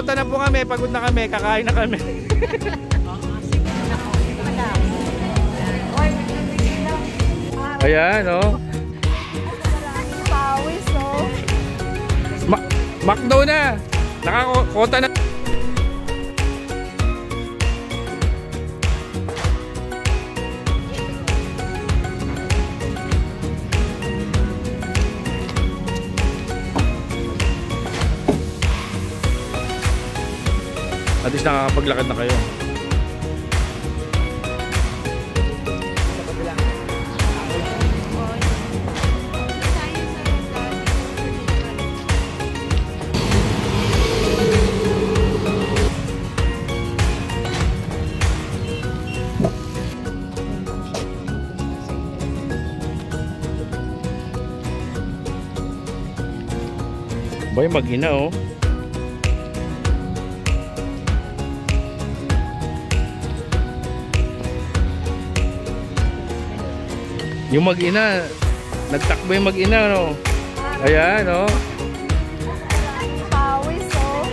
Nakakota na po kami, pagod na kami, kakain na kami. Ayan, oh. Pawis, oh. McDo na. Nakakota na. At least nakakapaglakad na kayo. Boy, mag-ina, oh. Yung mag-ina, nagtakbo yung mag-ina, no? Ayan, no? Pawis, oh.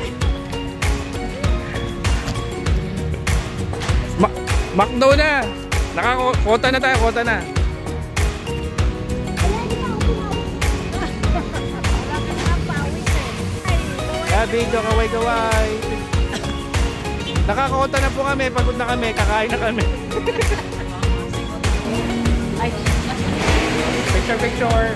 McDo na! Nakakota na tayo, kota na. Yeah, video, kaway-kaway. Nakakota na po kami, pagod na kami, kakain na kami. Picture.